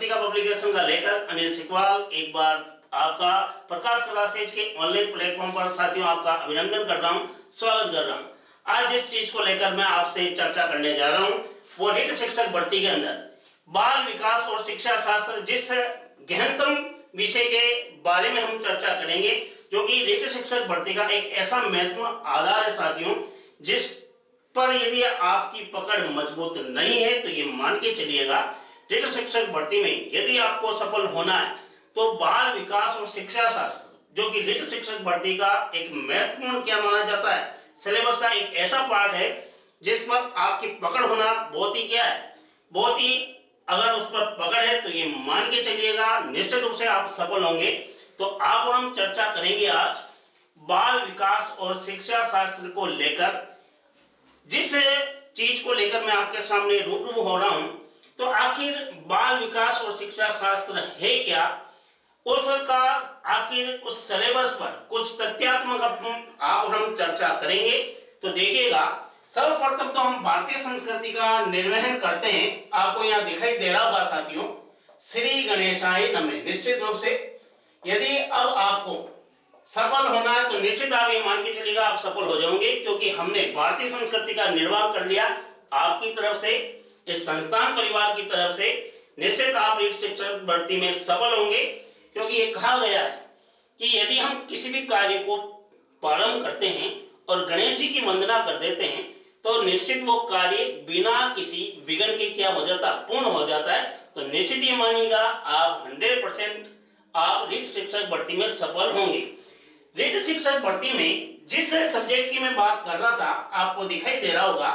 पत्रिका पब्लिकेशन का लेकर अनिल सिकवाल एक बार आपका प्रकाश क्लासेज के ऑनलाइन प्लेटफॉर्म पर साथियों आपका अभिनंदन कर रहा हूं, स्वागत कर रहा हूं। आज जिस चीज को लेकर मैं आपसे चर्चा करने जा रहा हूं वो रीट शिक्षक भर्ती के अंदर बाल विकास और शिक्षा शास्त्र जिस गहनतम विषय के बारे में हम चर्चा करेंगे, जो कि रीट शिक्षक भर्ती का एक ऐसा महत्वपूर्ण आधार है साथियों, जिस पर यदि आपकी पकड़ मजबूत नहीं है तो ये मान के चलिएगा रीट शिक्षक भर्ती में यदि आपको सफल होना है तो बाल विकास और शिक्षा शास्त्र जो कि रीट शिक्षक भर्ती का एक महत्वपूर्ण क्या माना जाता है, सिलेबस का एक ऐसा पार्ट है जिस पर आपकी पकड़ होना बहुत ही क्या है, बहुत ही अगर उस पर पकड़ है तो ये मान के चलिएगा निश्चित रूप से आप सफल होंगे। तो आप और हम चर्चा करेंगे आज बाल विकास और शिक्षा शास्त्र को लेकर। जिस चीज को लेकर मैं आपके सामने रूबरू हो रहा हूं तो आखिर बाल विकास और शिक्षा शास्त्र है क्या, उसका आखिर उस सिलेबस पर कुछ तथ्यात्मक आप हम चर्चा करेंगे। तो देखिएगा, सर्वप्रथम तो हम भारतीय संस्कृति का निर्वहन करते हैं। आपको यहाँ दिखाई दे रहा होगा साथियों, श्री गणेशाय नमः। निश्चित रूप से यदि अब आपको सफल होना है तो निश्चित आप ये मान के चलिएगा आप सफल हो जाओगे, क्योंकि हमने भारतीय संस्कृति का निर्वाह कर लिया आपकी तरफ से, इस संस्थान परिवार की तरफ से। निश्चित आप रीट शिक्षक भर्ती में सफल होंगे, क्योंकि ये कहा गया है कि यदि हम किसी भी कार्य को प्रारंभ करते हैं और गणेश जी की वंदना कर देते हैं तो निश्चित वो कार्य बिना किसी विघ्न के क्या हो जाता, पूर्ण हो जाता है। तो निश्चित ये मानिएगा आप 100% आप रीट शिक्षक भर्ती में सफल होंगे। रीट शिक्षक भर्ती में जिस सब्जेक्ट की मैं बात कर रहा था आपको दिखाई दे रहा होगा,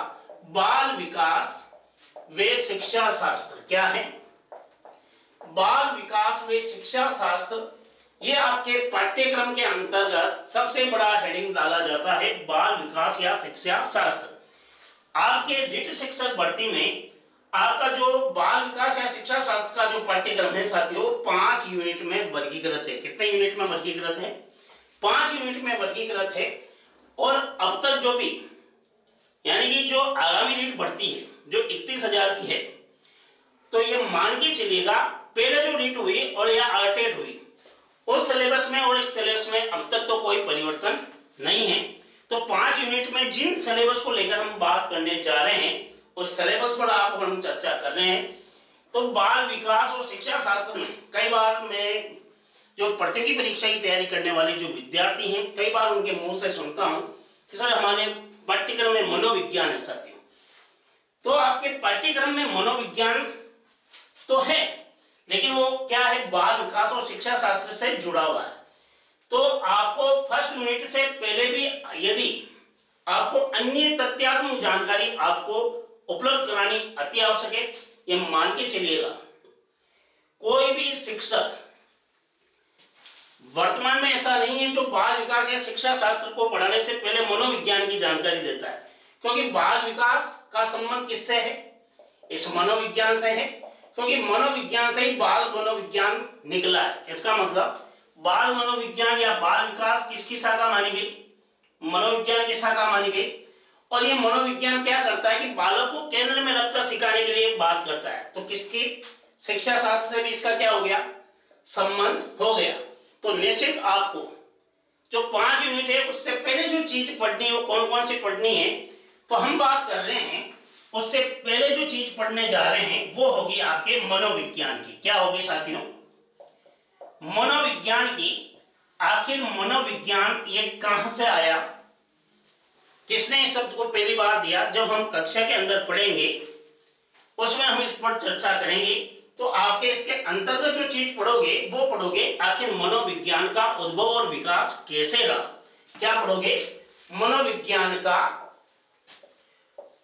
बाल विकास व शिक्षा शास्त्र। क्या है? बाल विकास व शिक्षा शास्त्र, ये आपके पाठ्यक्रम के अंतर्गत सबसे बड़ा हेडिंग डाला जाता है, बाल विकास या शिक्षा शास्त्र। आपके रीट शिक्षक भर्ती में आपका जो बाल विकास या शिक्षा शास्त्र का जो पाठ्यक्रम है साथियों 5 यूनिट में वर्गीकृत है। कितने यूनिट में वर्गीकृत है? 5 यूनिट में वर्गीकृत है। और अब तक जो भी यानी कि जो आगामी रीट भर्ती है जो 31,000 की है, तो ये मान के चलिएगा पहले जो रीट हुई और या आरटेट हुई उस सिलेबस में और इस सिलेबस में अब तक तो कोई परिवर्तन नहीं है। तो 5 यूनिट में जिन सिलेबस को लेकर हम बात करने जा रहे हैं उस सिलेबस पर आप हम चर्चा कर रहे हैं। तो बाल विकास और शिक्षा शास्त्र में कई बार मैं जो प्रतियोगी परीक्षा की तैयारी करने वाले जो विद्यार्थी हैं, कई बार उनके मुंह से सुनता हूं कि सर हमारे पाठ्यक्रम में मनोविज्ञान है साथियों। तो आपके पाठ्यक्रम में मनोविज्ञान तो है, लेकिन वो क्या है, बाल विकास और शिक्षा शास्त्र से जुड़ा हुआ है। तो आपको फर्स्ट यूनिट से पहले भी यदि आपको अन्य तथ्यात्मक जानकारी आपको उपलब्ध करानी अति आवश्यक है। ये मान के चलिएगा कोई भी शिक्षक वर्तमान में ऐसा नहीं है जो बाल विकास या शिक्षा शास्त्र को पढ़ाने से पहले मनोविज्ञान की जानकारी देता है, क्योंकि बाल विकास का संबंध किससे है? इस मनोविज्ञान से है, क्योंकि मनोविज्ञान से ही बाल मनोविज्ञान निकला है। इसका मतलब बाल मनोविज्ञान या बाल विकास किसकी शाखा मानी गई? मनोविज्ञान की शाखा मानी गई। और ये मनोविज्ञान क्या करता है कि बालक को केंद्र में रखकर सिखाने के लिए बात करता है। तो किसकी? शिक्षा शास्त्र से भी इसका क्या हो गया, संबंध हो गया। तो निश्चित आपको जो 5 यूनिट है उससे पहले जो चीज पढ़नी है वो कौन कौन सी पढ़नी है, तो हम बात कर रहे हैं उससे पहले जो चीज पढ़ने जा रहे हैं वो होगी आपके मनोविज्ञान की। क्या होगी साथियों? मनोविज्ञान की। आखिर मनोविज्ञान ये कहां से आया, किसने इस शब्द को पहली बार दिया? जब हम कक्षा के अंदर पढ़ेंगे उसमें हम इस पर चर्चा करेंगे। तो आपके इसके अंतर्गत जो चीज पढ़ोगे वो पढ़ोगे आखिर मनोविज्ञान का उद्भव और विकास कैसे रहा। क्या पढ़ोगे? मनोविज्ञान का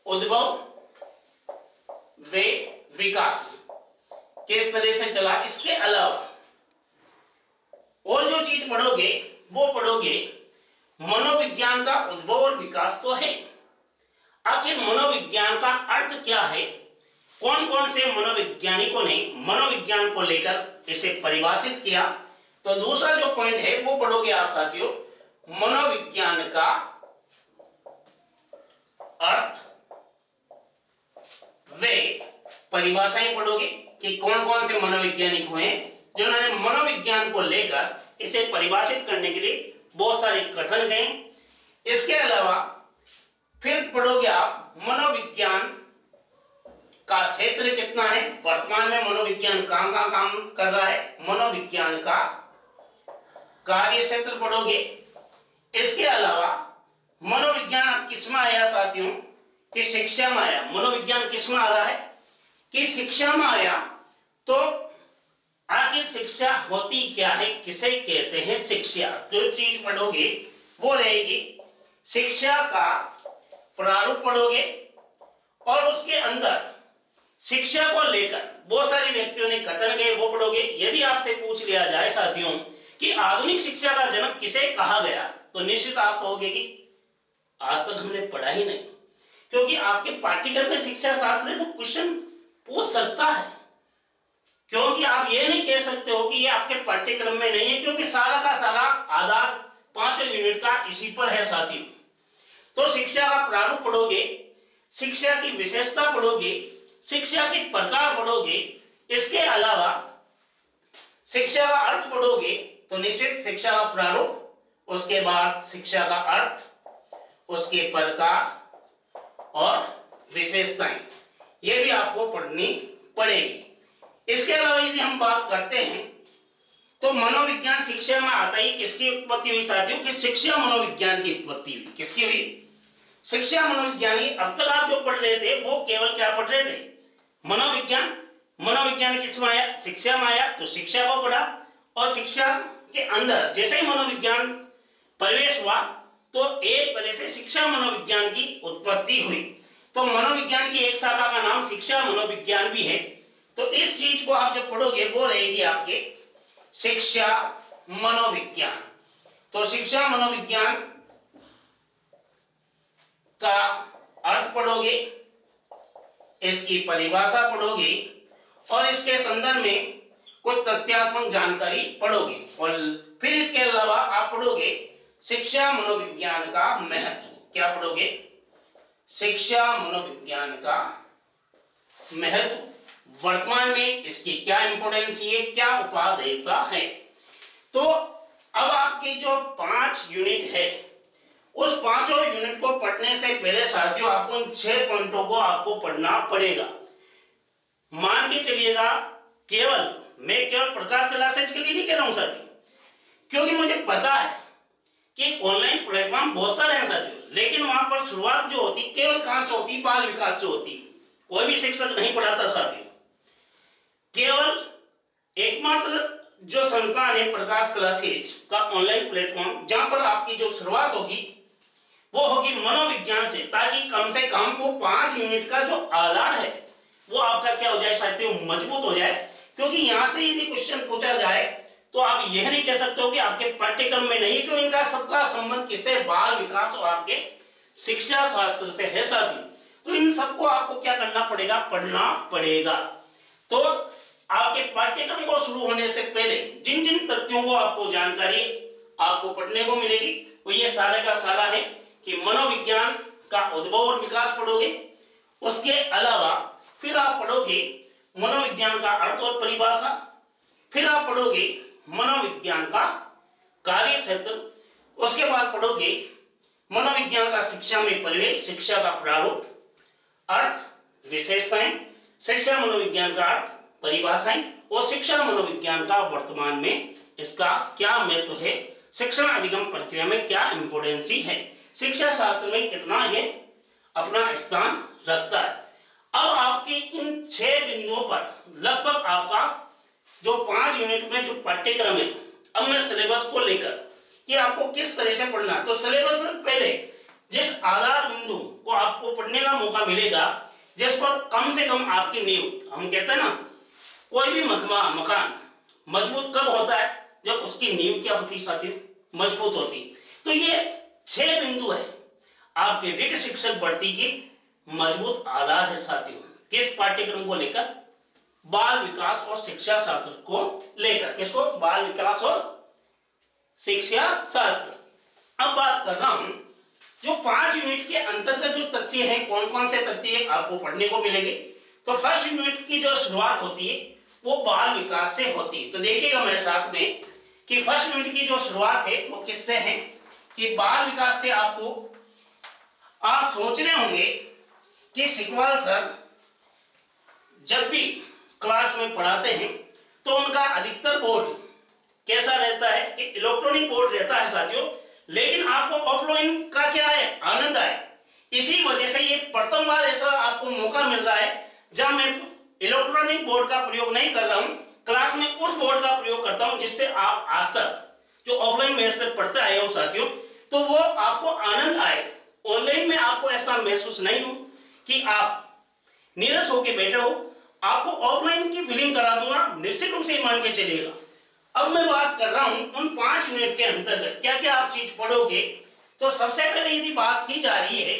उद्भव व विकास किस तरह से चला। इसके अलावा और जो चीज पढ़ोगे वो पढ़ोगे मनोविज्ञान का उद्भव और विकास तो है, आखिर मनोविज्ञान का अर्थ क्या है, कौन कौन से मनोवैज्ञानिकों ने मनोविज्ञान को लेकर इसे परिभाषित किया। तो दूसरा जो पॉइंट है वो पढ़ोगे आप साथियों, मनोविज्ञान का अर्थ वे परिभाषाएं पढ़ोगे। कि कौन कौन से मनोवैज्ञानिक हुए जिन्होंने मनोविज्ञान को लेकर इसे परिभाषित करने के लिए बहुत सारे कथन गए। इसके अलावा फिर पढ़ोगे आप मनोविज्ञान का क्षेत्र कितना है, वर्तमान में मनोविज्ञान कहां कहां काम कर रहा है, मनोविज्ञान का कार्य क्षेत्र पढ़ोगे। इसके अलावा मनोविज्ञान अब किसमें आया साथियों कि शिक्षा में आया। मनोविज्ञान किसमें आ रहा है कि शिक्षा में आया। तो आखिर शिक्षा होती क्या है, किसे कहते हैं शिक्षा। जो चीज पढ़ोगे वो रहेगी शिक्षा का प्रारूप पढ़ोगे और उसके अंदर शिक्षा को लेकर बहुत सारे व्यक्तियों ने कथन गए वो पढ़ोगे। यदि आपसे पूछ लिया जाए साथियों कि आधुनिक शिक्षा का जन्म किसे कहा गया तो निश्चित आप कहोगे कि आज तक हमने पढ़ा ही नहीं, क्योंकि आपके पाठ्यक्रम में शिक्षा शास्त्र है तो क्वेश्चन पूछ सकता है, क्योंकि आप ये नहीं कह सकते हो कि ये आपके पाठ्यक्रम में नहीं है, क्योंकि सारा का सारा आधार 5 यूनिट का इसी पर है साथियों। तो शिक्षा का प्रारूप पढ़ोगे, शिक्षा की विशेषता पढ़ोगे, शिक्षा के प्रकार पढ़ोगे, इसके अलावा शिक्षा का अर्थ पढ़ोगे। तो निश्चित शिक्षा का प्रारूप, उसके बाद शिक्षा का अर्थ, उसके प्रकार और विशेषताएं, ये भी आपको पढ़नी पड़ेगी। इसके अलावा यदि हम बात करते हैं तो मनोविज्ञान शिक्षा में आता ही किसकी उत्पत्ति हुई साथियों कि शिक्षा मनोविज्ञान की उत्पत्ति हुई। किसकी हुई? शिक्षा मनोविज्ञान की। अब तक आप जो पढ़ रहे थे वो केवल क्या पढ़ रहे थे? मनोविज्ञान। मनोविज्ञान किसमें आया? शिक्षा में आया, तो शिक्षा को पढ़ा और शिक्षा के अंदर जैसे ही मनोविज्ञान प्रवेश हुआ तो एक तरह से शिक्षा मनोविज्ञान की उत्पत्ति हुई। तो मनोविज्ञान की एक शाखा का नाम शिक्षा मनोविज्ञान भी है। तो इस चीज को आप जब पढ़ोगे वो रहेगी आपके शिक्षा मनोविज्ञान। तो शिक्षा मनोविज्ञान का अर्थ पढ़ोगे, इसकी परिभाषा पढ़ोगे और इसके संदर्भ में कुछ तथ्यात्मक जानकारी पढ़ोगे और फिर इसके अलावा आप पढ़ोगे शिक्षा मनोविज्ञान का महत्व। क्या पढ़ोगे? शिक्षा मनोविज्ञान का महत्व, वर्तमान में इसकी क्या इंपोर्टेंस है, क्या उपादेयता है। तो अब आपकी जो 5 यूनिट है उस 5 यूनिट को पढ़ने से पहले साथियों आपको इन 6 पॉइंटों को आपको पढ़ना पड़ेगा। मान के चलिएगा मैं केवल प्रकाश क्लासेज के लिए नहीं कह रहा हूं साथियों, क्योंकि मुझे पता है कि ऑनलाइन प्लेटफॉर्म बहुत सारे हैं साथियों, लेकिन वहां पर शुरुआत जो होती केवल कहां से होती? बाल विकास से होती। कोई भी शिक्षक नहीं पढ़ाता साथियों, केवल एकमात्र जो संस्थान है प्रकाश क्लासेज का ऑनलाइन प्लेटफॉर्म, जहां पर आपकी जो शुरुआत होगी वो होगी मनोविज्ञान से, ताकि कम से कम वो 5 यूनिट का जो आधार है वो आपका क्या हो जाए साथियों? मजबूत हो जाए। क्योंकि यहां से यदि क्वेश्चन पूछा जाए तो आप यह नहीं कह सकते हो कि आपके पाठ्यक्रम में नहीं है, क्योंकि इनका सबका संबंध किससे? बाल विकास और आपके शिक्षा शास्त्र से है साथियों। तो इन सबको आपको क्या करना पड़ेगा? पढ़ना पड़ेगा। तो आपके पाठ्यक्रम को शुरू होने से पहले जिन जिन तथ्यों को आपको जानकारी आपको पढ़ने को मिलेगी वो ये सारे का सारा है कि मनोविज्ञान का उद्भव और विकास पढ़ोगे। उसके अलावा फिर आप पढ़ोगे मनोविज्ञान का अर्थ और परिभाषा, फिर आप पढ़ोगे मनोविज्ञान का कार्य क्षेत्र, उसके बाद पढ़ोगे मनोविज्ञान का शिक्षा में प्रवेश, शिक्षा का प्रारूप, अर्थ, विशेषताएं, शिक्षा मनोविज्ञान का अर्थ, परिभाषाएं और शिक्षा मनोविज्ञान का वर्तमान में इसका क्या महत्व है, शिक्षण अधिगम प्रक्रिया में क्या इंपोर्टेंसी है, शिक्षा शास्त्र में कितना ये अपना स्थान रखता है। अब आपके इन 6 बिंदुओं पर लगभग आपका जो 5 यूनिट में जो पाठ्यक्रम है, अब मैं सिलेबस को लेकर कि आपको किस तरह से पढ़ना, तो सिलेबस से पहले जिस आधार बिंदु को आपको पढ़ने का मौका मिलेगा जिस पर कम से कम आपकी नींव, हम कहते हैं ना कोई भी मकान मजबूत कब होता है? जब उसकी नींव क्या होती साथियों? मजबूत होती। तो ये 6 बिंदु है आपके ऋत शिक्षक भर्ती की मजबूत आधार है साथियों। किस पाठ्यक्रम को लेकर? बाल विकास और शिक्षा शास्त्र को लेकर। किसको? बाल विकास और शिक्षा शास्त्र। अब बात कर रहा हूं जो 5 यूनिट के अंतर्गत जो तथ्य हैं, कौन कौन से तथ्य आपको पढ़ने को मिलेंगे। तो फर्स्ट यूनिट की जो शुरुआत होती है वो बाल विकास से होती है। तो देखिएगा मेरे साथ में कि फर्स्ट यूनिट की जो शुरुआत है वो किससे है कि बाल विकास से। आपको आप सोच रहे होंगे कि सिकवाल सर जब भी क्लास में पढ़ाते हैं तो उनका अधिकतर बोर्ड कैसा रहता है कि इलेक्ट्रॉनिक बोर्ड रहता है साथियों, लेकिन आपको ऑफलाइन का क्या है आनंद आए। इसी वजह से ये प्रथम बार ऐसा आपको मौका मिल रहा है जहां मैं इलेक्ट्रॉनिक बोर्ड का प्रयोग नहीं कर रहा हूं, क्लास में उस बोर्ड का प्रयोग करता हूं जिससे आप आज तक जो ऑफलाइन में से पढ़ते आए हो साथियों, तो वो आपको आनंद आए। ऑनलाइन में आपको ऐसा महसूस नहीं हो कि आप निराश होकर बैठे हो। आपको ऑफलाइन की फीलिंग करा दूंगा, निश्चित रूप से मान के चलिएगा। अब मैं बात कर रहा हूं उन 5 यूनिट के अंतर्गत क्या क्या आप चीज पढ़ोगे। तो सबसे पहले यदि बात की जा रही है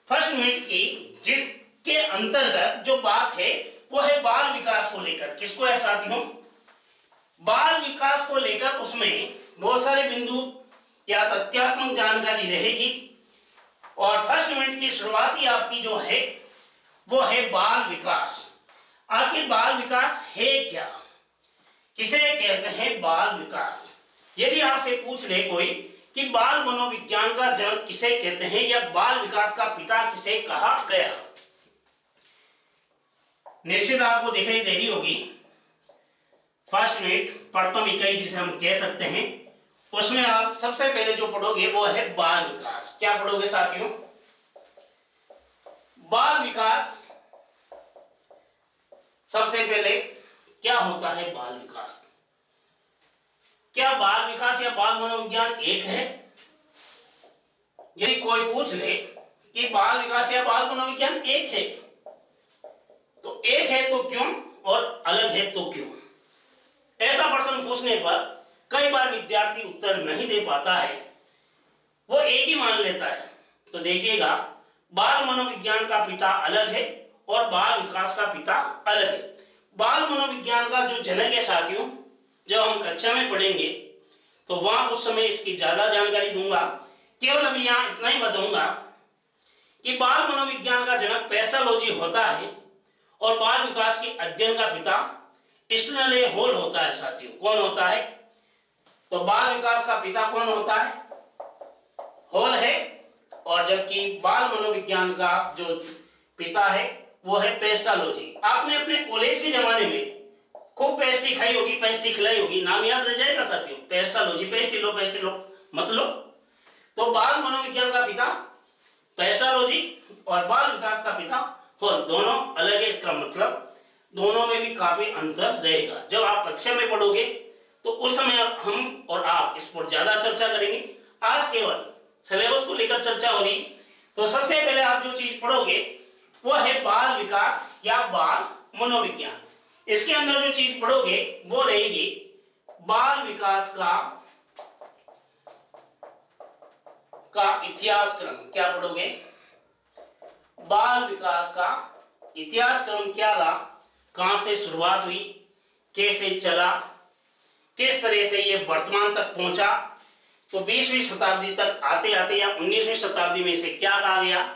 फर्स्ट यूनिट की, जिसके अंतर्गत जो बात है वो है बाल विकास को लेकर। किसको है साथियों? बाल विकास को लेकर। उसमें बहुत सारे बिंदु या तथ्यात्मक जानकारी रहेगी और फर्स्ट यूनिट की शुरुआती आपकी जो है वो है बाल विकास। आखिर बाल विकास है क्या, किसे कहते हैं बाल विकास? यदि आपसे पूछ ले कोई कि बाल मनोविज्ञान का जनक किसे कहते हैं या बाल विकास का पिता किसे कहा गया, निश्चित आपको दिखाई दे रही होगी फर्स्ट यूनिट प्रथम इकाई जिसे हम कह सकते हैं, उसमें आप सबसे पहले जो पढ़ोगे वो है बाल विकास। क्या पढ़ोगे साथियों? बाल विकास। सबसे पहले क्या होता है बाल विकास? क्या बाल विकास या बाल मनोविज्ञान एक है? यदि कोई पूछ ले कि बाल विकास या बाल मनोविज्ञान एक है, तो एक है तो क्यों और अलग है तो क्यों? ऐसा प्रश्न पूछने पर कई बार विद्यार्थी उत्तर नहीं दे पाता है, वो एक ही मान लेता है। तो देखिएगा, बाल मनोविज्ञान का पिता अलग है और बाल विकास का पिता अलग है। बाल मनोविज्ञान का जो जनक है साथियों, जब हम कक्षा में पढ़ेंगे तो वहां उस समय इसकी ज्यादा जानकारी दूंगा। केवल अभी यहां इतना ही बताऊंगा कि बाल मनोविज्ञान का जनक पेस्टालोजी होता है और बाल विकास के अध्ययन का पिता स्टेनले हॉल होता है साथियों। कौन होता है? तो बाल विकास का पिता कौन होता है? हॉल है, और जबकि बाल मनोविज्ञान का जो पिता है वो है पेस्टालोजी। आपने अपने कॉलेज के जमाने में खूब पेस्ट्री खाई होगी, पेस्ट्री खिलाई होगी, नाम याद रह जाएगा साथियों, पेस्टालोजी। पेस्ट्री लो मत लो। तो बाल मनोविज्ञान का पिता पेस्टालोजी और बाल विकास का पिता हॉल, दोनों अलग है। इसका मतलब दोनों में भी काफी अंतर रहेगा। जब आप कक्षा में पढ़ोगे तो उस समय हम और आप इस पर ज्यादा चर्चा करेंगे। आज केवल सिलेबस को लेकर चर्चा हो रही। तो सबसे पहले आप जो चीज पढ़ोगे वो है बाल विकास या बाल मनोविज्ञान। इसके अंदर जो चीज पढ़ोगे वो रहेगी बाल विकास का इतिहास क्रम। क्या पढ़ोगे? बाल विकास का इतिहास क्रम क्या रहा, कहां से शुरुआत हुई, कैसे चला, किस तरह से ये वर्तमान तक पहुंचा। तो 20वीं शताब्दी तक आते आते या 19वीं शताब्दी में इसे क्या कहा गया,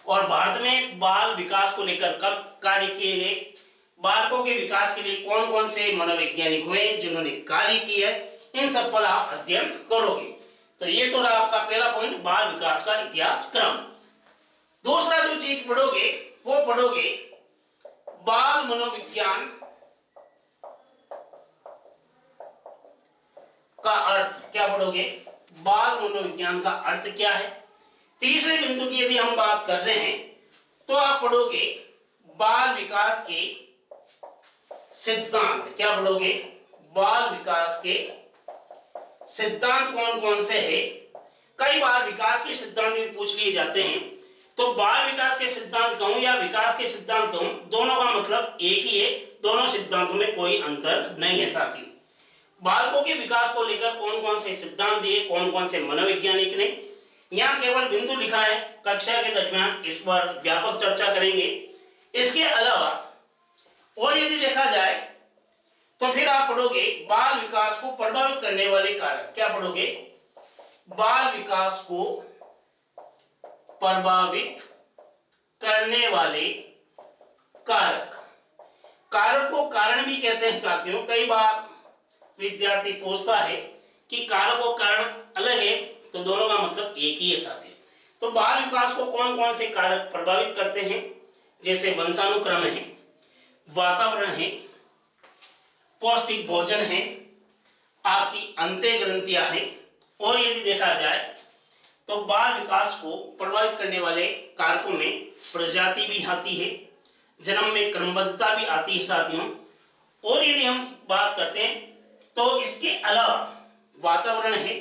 और भारत में बाल विकास को लेकर कब कार्य किए गए, बालकों के विकास के लिए कौन कौन से मनोवैज्ञानिक हुए जिन्होंने कार्य किया, इन सब पर आप अध्ययन करोगे। तो ये तो रहा आपका पहला पॉइंट, बाल विकास का इतिहास क्रम। दूसरा जो चीज पढ़ोगे वो पढ़ोगे बाल मनोविज्ञान का अर्थ। क्या पढ़ोगे? बाल मनोविज्ञान का अर्थ क्या है। तीसरे बिंदु की यदि हम बात कर रहे हैं तो आप पढ़ोगे बाल विकास के सिद्धांत। क्या पढ़ोगे? बाल विकास के सिद्धांत कौन कौन से हैं। कई बार विकास के सिद्धांत भी पूछ लिए जाते हैं, तो बाल विकास के सिद्धांत कहूं या विकास के सिद्धांत कहूं, दोनों का मतलब एक ही है। दोनों सिद्धांतों में कोई अंतर नहीं है साथियों। बालकों के विकास को लेकर कौन कौन से सिद्धांत दिए, कौन कौन से मनोवैज्ञानिक ने, यहाँ केवल बिंदु लिखा है। कक्षा के दरमियान इस पर व्यापक चर्चा करेंगे। इसके अलावा और यदि देखा जाए तो फिर आप पढ़ोगे बाल विकास को प्रभावित करने वाले कारक। क्या पढ़ोगे? बाल विकास को प्रभावित करने वाले कारक। कारक को कारण भी कहते हैं साथियों। कई बार विद्यार्थी पूछता है कि कारक और कारण अलग है, तो दोनों का मतलब एक ही है साथियों। तो बाल विकास को कौन कौन से कारक प्रभावित करते हैं? जैसे वंशानुक्रम है, वातावरण है, पौष्टिक भोजन है, आपकी अंत्य ग्रंथियां हैं, और यदि देखा जाए तो बाल विकास को प्रभावित करने वाले कारकों में प्रजाति भी आती है, जन्म में क्रमबद्धता भी आती है साथियों। और यदि हम बात करते हैं तो इसके अलावा वातावरण है।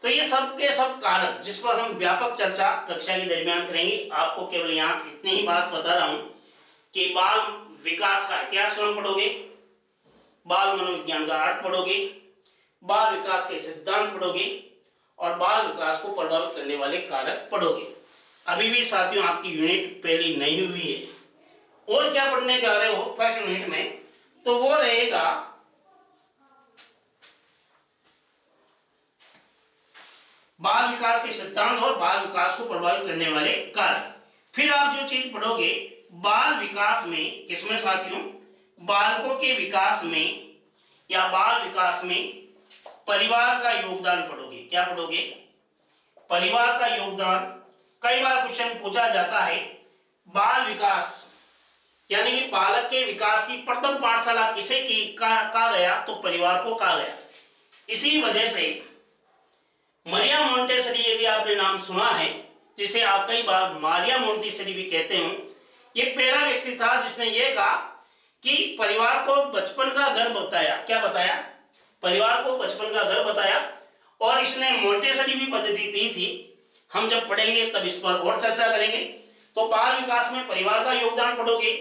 तो ये सब के सब कारक जिस पर हम व्यापक चर्चा कक्षा के दरमियान करेंगे। आपको केवल यहाँ इतनी ही बात बता रहा हूँ कि बाल विकास का इतिहास क्रम पढ़ोगे, बाल मनोविज्ञान का अर्थ पढ़ोगे, बाल विकास के सिद्धांत पढ़ोगे, और बाल विकास को प्रभावित करने वाले कारक पढ़ोगे। अभी भी साथियों आपकी यूनिट पहली नहीं हुई है, और क्या पढ़ने जा रहे हो फर्स्ट यूनिट में, तो वो रहेगा बाल विकास के सिद्धांत और बाल विकास को प्रभावित करने वाले कारक। फिर आप जो चीज पढ़ोगे बाल विकास में, किसमें साथियों? बालकों के विकास में या बाल विकास में परिवार का योगदान पढ़ोगे। क्या पढ़ोगे? परिवार का योगदान। कई बार क्वेश्चन पूछा जाता है बाल विकास यानी कि बालक के विकास की प्रथम पाठशाला किसे कहा गया, तो परिवार को कहा गया। इसी वजह से मरिया मोंटेसरी, यदि आपने नाम सुना है, जिसे आप कई बार मारिया मोंटेसरी भी कहते हो, ये पहला व्यक्ति था जिसने ये कहा कि परिवार को बचपन का घर बताया। क्या बताया? परिवार को बचपन का घर बताया। और इसने मोंटेसरी भी पद्धति दी थी। हम जब पढ़ेंगे तब इस पर और चर्चा करेंगे। तो बाल विकास में परिवार का योगदान पढ़ोगे।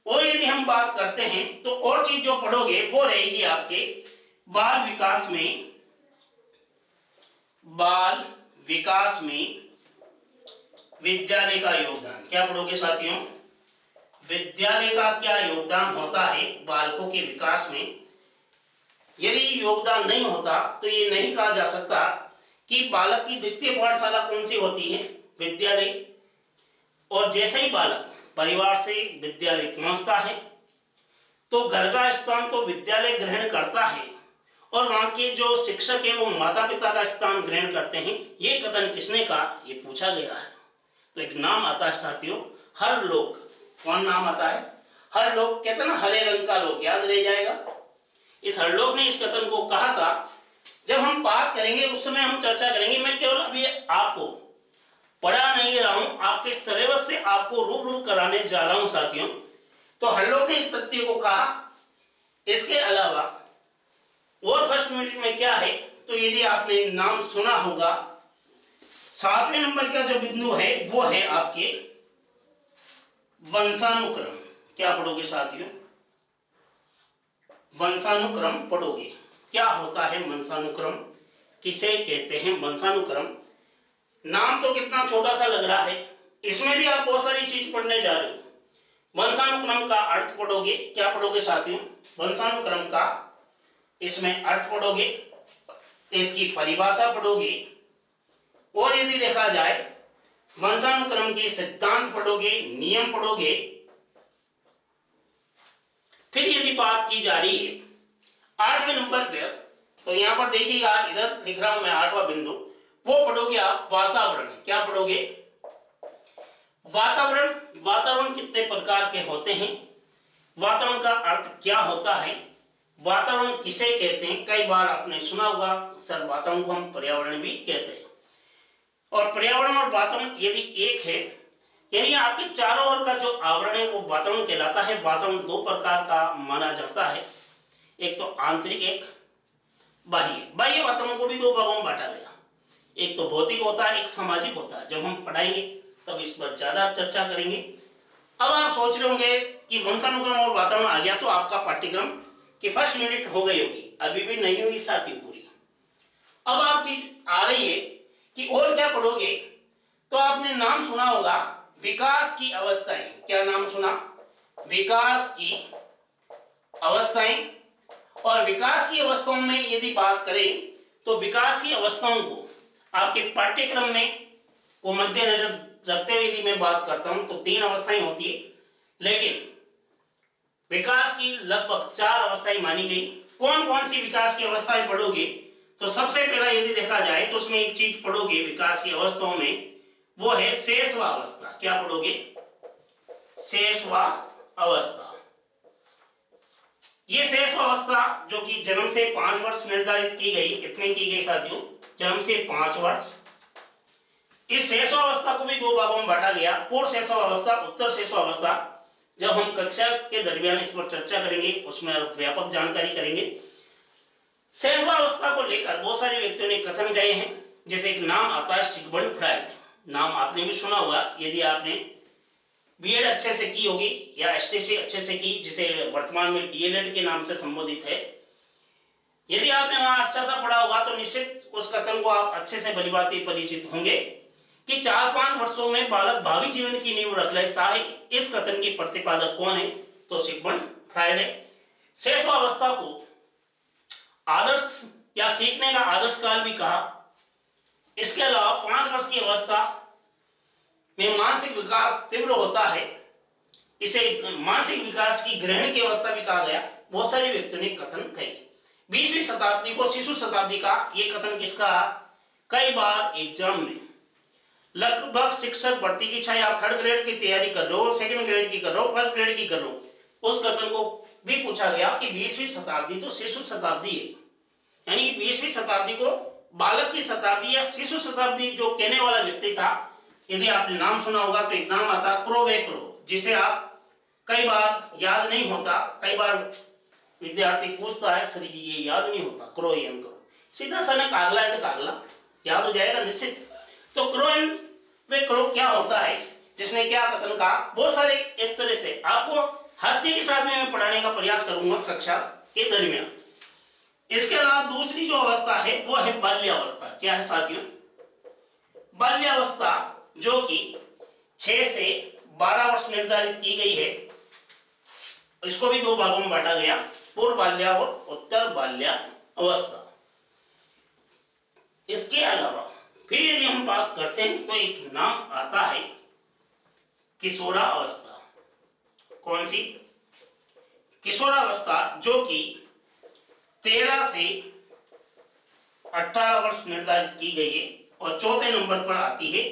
और यदि हम बात करते हैं तो और चीज जो पढ़ोगे वो रहेगी आपके बाल विकास में विद्यालय का योगदान। क्या पढ़ोगे साथियों? विद्यालय का क्या योगदान होता है बालकों के विकास में। यदि योगदान नहीं होता तो ये नहीं कहा जा सकता कि बालक की द्वितीय पाठशाला कौन सी होती है, विद्यालय। और जैसे ही बालक परिवार से विद्यालय पहुंचता है तो घर का स्थान तो विद्यालय ग्रहण करता है, और वहां के जो शिक्षक है वो माता पिता का स्थान ग्रहण करते हैं। ये कथन किसने कहा, ये पूछा गया है। तो एक नाम आता है साथियों, हरलोक। कौन नाम आता है? हरलोक। कहते हैं ना हरे रंग का लोक, याद रह जाएगा। इस हरलोक ने इस कथन को कहा था। जब हम बात करेंगे उस समय हम चर्चा करेंगे। मैं केवल अभी आपको पढ़ा नहीं रहा हूं, आपके सिलेबस से आपको रूबरू कराने जा रहा हूं साथियों। तो हरलोक ने इस तथ्य को कहा। इसके अलावा और फर्स्ट यूनिट में क्या है, तो यदि आपने नाम सुना होगा, 7वें नंबर का जो बिंदु है वो है आपके वंशानुक्रम। क्या पढ़ोगे साथियों? वंशानुक्रम पढ़ोगे। क्या होता है वंशानुक्रम, किसे कहते हैं वंशानुक्रम? नाम तो कितना छोटा सा लग रहा है, इसमें भी आप बहुत सारी चीज पढ़ने जा रहे हो। वंशानुक्रम का अर्थ पढ़ोगे। क्या पढ़ोगे साथियों? वंशानुक्रम का इसमें अर्थ पढ़ोगे, इसकी परिभाषा पढ़ोगे, और यदि देखा जाए वंशानुक्रम के सिद्धांत पढ़ोगे, नियम पढ़ोगे। फिर यदि बात की जा रही है 8वें नंबर पर, तो यहां पर देखिएगा, इधर लिख रहा हूं मैं 8वां बिंदु, वो पढ़ोगे आप वातावरण। क्या पढ़ोगे? वातावरण। वातावरण कितने प्रकार के होते हैं, वातावरण का अर्थ क्या होता है, वातावरण किसे कहते हैं। कई बार आपने सुना होगा सर वातावरण को हम पर्यावरण भी कहते हैं। और पर्यावरण और वातावरण यदि एक है, यानी आपके चारों ओर का जो आवरण है वो वातावरण कहलाता है। वातावरण दो प्रकार का माना जाता है, एक तो आंतरिक, एक बाह्य। बाह्य वातावरण को भी दो भागों में बांटा गया, एक तो भौतिक होता है, एक सामाजिक होता है। जब हम पढ़ाएंगे तब इस पर ज्यादा चर्चा करेंगे। अब आप सोच रहे होंगे कि वंशानुक्रम और वातावरण आ गया तो आपका पाठ्यक्रम की फर्स्ट यूनिट हो गई होगी। अभी भी नहीं हुई साथियों पूरी। अब आप चीज आ रही है कि और क्या पढ़ोगे, तो आपने नाम सुना होगा विकास की अवस्थाएं। क्या नाम सुना? विकास की अवस्थाएं। और विकास की अवस्थाओं में यदि बात करें तो विकास की अवस्थाओं को आपके पाठ्यक्रम में को मद्देनजर रखते हुए यदि मैं बात करता हूं तो 3 अवस्थाएं होती है। लेकिन विकास की लगभग 4 अवस्थाएं मानी गई। कौन कौन सी विकास की अवस्थाएं पढ़ोगे? तो सबसे पहला यदि देखा जाए तो उसमें एक चीज पढ़ोगे विकास की अवस्थाओं में, वो है शेषवा अवस्था। क्या पढ़ोगे? शेषवा अवस्था। ये शेषवा अवस्था जो कि जन्म से 5 वर्ष निर्धारित की गई, कितने की गई साथियों? जन्म से 5 वर्ष। इस शेषवा अवस्था को भी 2 भागों में बांटा गया, पूर्व शेषवा अवस्था, उत्तर शेषवा अवस्था। जब हम कक्षा के दरमियान इस पर चर्चा करेंगे, उसमें व्यापक जानकारी करेंगे। शेषवा अवस्था को लेकर बहुत सारे व्यक्तियों ने कथन कहे हैं, जैसे एक नाम आता है सिगमंड फ्रायड। नाम आपने भी सुना होगा यदि आपने बीएड अच्छे से की होगी या एसटीसी अच्छे से की, जिसे वर्तमान में डीएलएड के नाम से संबोधित है। यदि आपने वहां अच्छा सा पढ़ा होगा तो निश्चित उस कथन को आप अच्छे से भलीभांति परिचित होंगे कि 4-5 वर्षों में बालक भावी जीवन की नींव रख लेता है। इस कथन के प्रतिपादक कौन है? तो सिगमंड फ्रायड है। शेषवा अवस्था को आदर्श या सीखने का आदर्श काल भी कहा। इसके अलावा 5 वर्ष की अवस्था में मानसिक विकास तीव्र होता है, इसे मानसिक विकास की ग्रहण की अवस्था भी कहा गया। बहुत सारे व्यक्तियों ने कथन कहे। 20वीं शताब्दी को शिशु शताब्दी का ये कथन किसका? कई बार एग्जाम में लगभग शिक्षक भर्ती की इच्छा, आप 3rd ग्रेड की तैयारी कर रहे हो, 2nd ग्रेड की कर रहे हो, 1st ग्रेड की कर रहे हो, उस कथन को भी पूछा गया कि 20वीं शताब्दी तो शिशु शताब्दी है, यानी 20वीं शताब्दी को बालक की शताब्दी या शिशु शताब्दी जो कहने वाला व्यक्ति था, यदि आपने नाम सुना होगा तो एक नाम आता क्रो, जिसे आप कई बार याद नहीं होता। कई बार विद्यार्थी पूछता है, सर ये याद नहीं होता, क्रो एंड क्रो, सीधा सा ना कागला एंड कागला याद हो जाएगा निश्चित। तो क्रो एंड वे क्रो क्या होता है, जिसने क्या कथन कहा, बहुत सारे इस तरह से आपको हास्य के साथ में मैं पढ़ाने का प्रयास करूंगा कक्षा के दरमियान। इसके अलावा दूसरी जो अवस्था है वो है बाल्यावस्था। क्या है साथियों? बाल्यावस्था जो कि 6 से 12 वर्ष निर्धारित की गई है। इसको भी 2 भागों में बांटा गया, पूर्व बाल्या और उत्तर बाल्या अवस्था। इसके अलावा फिर यदि हम बात करते हैं तो एक नाम आता है किशोरावस्था। कौन सी? किशोरावस्था जो कि 13 से 18 वर्ष निर्धारित की गई है। और चौथे नंबर पर आती है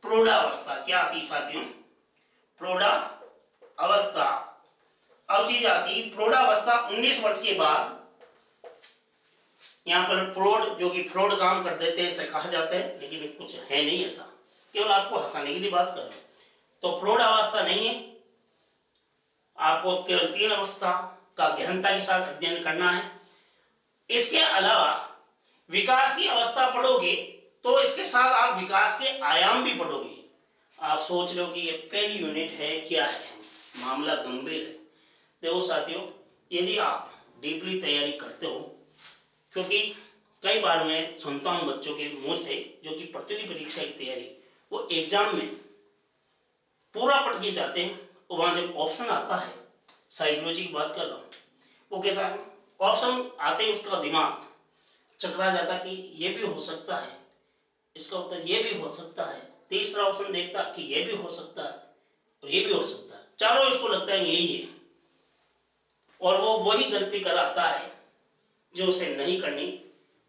प्रौढ़ावस्था। क्या आती साथियों? प्रौढ़ावस्था। अब चीज आती है प्रौढ़ावस्था 19 वर्ष के बाद। यहाँ पर प्रौढ़ जो कि फ्रॉड काम कर देते हैं ऐसा कहा जाता है, लेकिन कुछ है नहीं ऐसा, केवल आपको हंसाने के लिए बात कर रहे हैं। तो प्रौढ़ावस्था नहीं है, आपको केवल 3 अवस्था का गहनता के साथ अध्ययन करना है। इसके अलावा विकास की अवस्था पढ़ोगे तो इसके साथ आप विकास के आयाम भी पढ़ोगे। आप सोच रहे हो कि ये पहली यूनिट है, क्या है, मामला गंभीर है। देखो साथियों, यदि आप डीपली तैयारी करते हो, क्योंकि कई बार मैं सुनता हूं बच्चों के मुंह से जो कि प्रतियोगी परीक्षा की तैयारी, वो एग्जाम में पूरा पढ़ के जाते हैं, और वहां जब ऑप्शन आता है, साइकोलॉजी की बात कर रहा हूँ, वो कहता है ऑप्शन आते ही उसका दिमाग चकरा जाता कि ये भी हो सकता है, इसका उत्तर ये भी हो सकता है, तीसरा ऑप्शन देखता कि ये भी हो सकता है और ये भी हो सकता है, चारों इसको लगता है यही है, और वो वही गलती कराता है जो उसे नहीं करनी।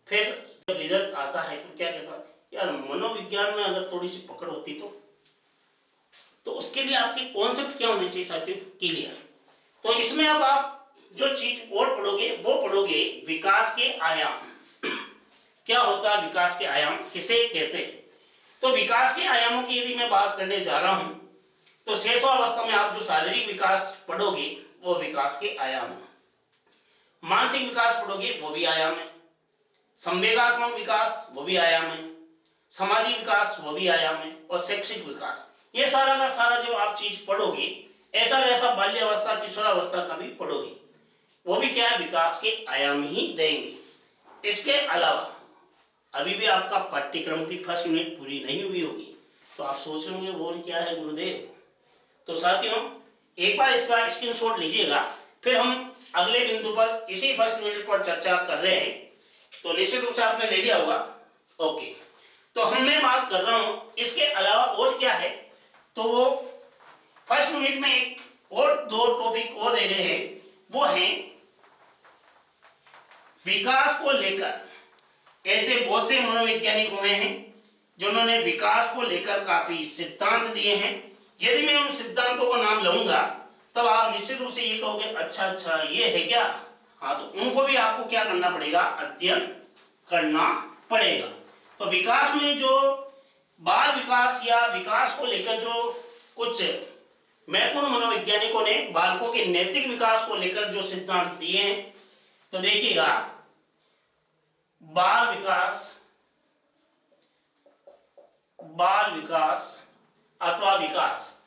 फिर जब रिजल्ट आता है तो क्या कहता है, यार मनोविज्ञान में अगर थोड़ी सी पकड़ होती तो उसके लिए आपके कॉन्सेप्ट क्या होने चाहिए साथियों? क्लियर। तो इसमें अब आप जो चीज और पढ़ोगे वो पढ़ोगे विकास के आयाम। क्या होता है विकास के आयाम, किसे कहते हैं? तो विकास के आयामों की यदि मैं बात करने जा रहा हूं तो शेषावस्था में आप जो शारीरिक विकास पढ़ोगे वो विकास के आयाम है। मानसिक विकास पढ़ोगे वो भी आयाम है, संवेगात्मक विकास वो भी आयाम है, सामाजिक विकास वो भी आयाम है, और शैक्षिक विकास, ये सारा का सारा जो आप चीज पढ़ोगे, ऐसा वैसा बाल्यावस्था किशोरावस्था का भी पढ़ोगे, वो भी क्या है, विकास के आयाम ही रहेंगे। इसके अलावा अभी भी आपका पाठ्यक्रम की फर्स्ट यूनिट पूरी नहीं हुई होगी, तो आप सोच रहे होंगे वो क्या है गुरुदेव। तो साथियों एक बार इसका स्क्रीनशॉट लीजिएगा, फिर हम अगले बिंदु पर इसी फर्स्ट यूनिट पर चर्चा कर रहे हैं, तो निश्चित रूप से आपने ले लिया होगा। ओके, तो हम मैं बात कर रहा हूं इसके अलावा और क्या है, तो वो फर्स्ट यूनिट में एक और दो टॉपिक और रह गए हैं, वो हैं विकास को लेकर। ऐसे बहुत से मनोवैज्ञानिक हुए हैं जिन्होंने विकास को लेकर काफी सिद्धांत दिए हैं। यदि मैं उन सिद्धांतों को नाम लूंगा तब आप निश्चित रूप से ये कहोगे अच्छा ये है क्या। हाँ, तो उनको भी आपको क्या करना पड़ेगा, अध्ययन करना पड़ेगा। तो विकास में जो बाल विकास या विकास को लेकर जो कुछ महत्वपूर्ण मनोवैज्ञानिकों ने बालकों के नैतिक विकास को लेकर जो सिद्धांत दिए हैं, तो देखिएगा, बाल विकास अथवा विकास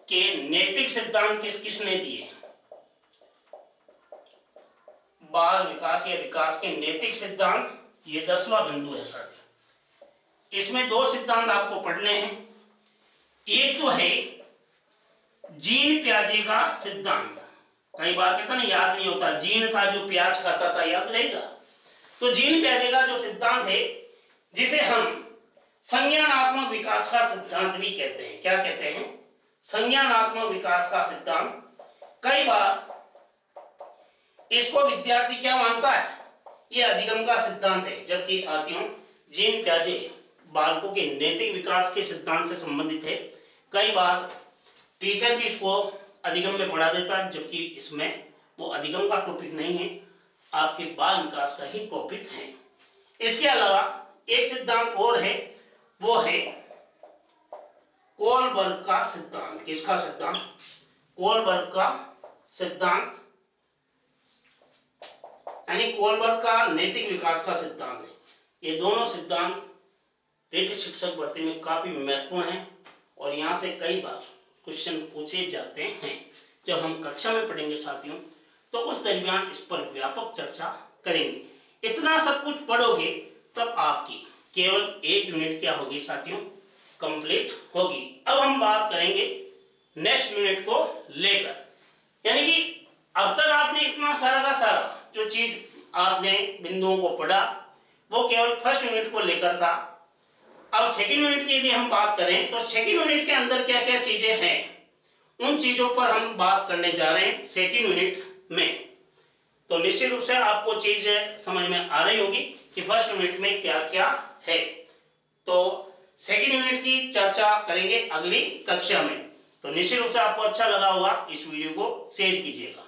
के नैतिक सिद्धांत किस किसने दिए। बाल विकास या विकास के नैतिक सिद्धांत, ये 10वां बिंदु है साथियों। इसमें दो सिद्धांत आपको पढ़ने हैं। एक तो है जीन पियाजे का सिद्धांत। कई बार कहता ना याद नहीं होता, जीन था जो प्याज खाता था, याद रहेगा। तो जीन पियाजे का जो सिद्धांत है, जिसे हम संज्ञानात्मक विकास का सिद्धांत भी कहते हैं। क्या कहते हैं, संज्ञानात्मक विकास का सिद्धांत। कई बार इसको विद्यार्थी क्या मानता है, ये अधिगम का सिद्धांत है, जबकि साथियों जीन पियाजे बालकों के नैतिक विकास के सिद्धांत से संबंधित है। कई बार टीचर भी इसको अधिगम में पढ़ा देता है, जबकि इसमें वो अधिगम का टॉपिक नहीं है, आपके बाल विकास का ही टॉपिक है। इसके अलावा एक सिद्धांत और है, वो है कोलबर्ग का सिद्धांत। किसका सिद्धांत, कोलबर्ग का सिद्धांत, यानी कोलबर्ग का नैतिक विकास का सिद्धांत है। ये दोनों सिद्धांत रिक्त शिक्षक भर्ती में काफी महत्वपूर्ण हैं और यहाँ से कई बार क्वेश्चन पूछे जाते हैं। जब हम कक्षा में पढ़ेंगे साथियों, तो उस दरमियान इस पर व्यापक चर्चा करेंगे। इतना सब कुछ पढ़ोगे तब आपकी केवल एक यूनिट क्या होगी साथियों, कंप्लीट होगी। अब हम बात करेंगे नेक्स्ट यूनिट को लेकर, यानी कि अब तक आपने इतना सारा का सारा जो चीज आपने बिंदुओं को पढ़ा वो केवल फर्स्ट यूनिट को लेकर था। अब सेकंड यूनिट की यदि हम बात करें तो सेकंड यूनिट के अंदर क्या क्या चीजें हैं, उन चीजों पर हम बात करने जा रहे हैं सेकंड यूनिट में। तो निश्चित रूप से आपको चीज समझ में आ रही होगी कि फर्स्ट यूनिट में क्या क्या है। तो सेकंड यूनिट की चर्चा करेंगे अगली कक्षा में। तो निश्चित रूप से आपको अच्छा लगा होगा, इस वीडियो को शेयर कीजिएगा।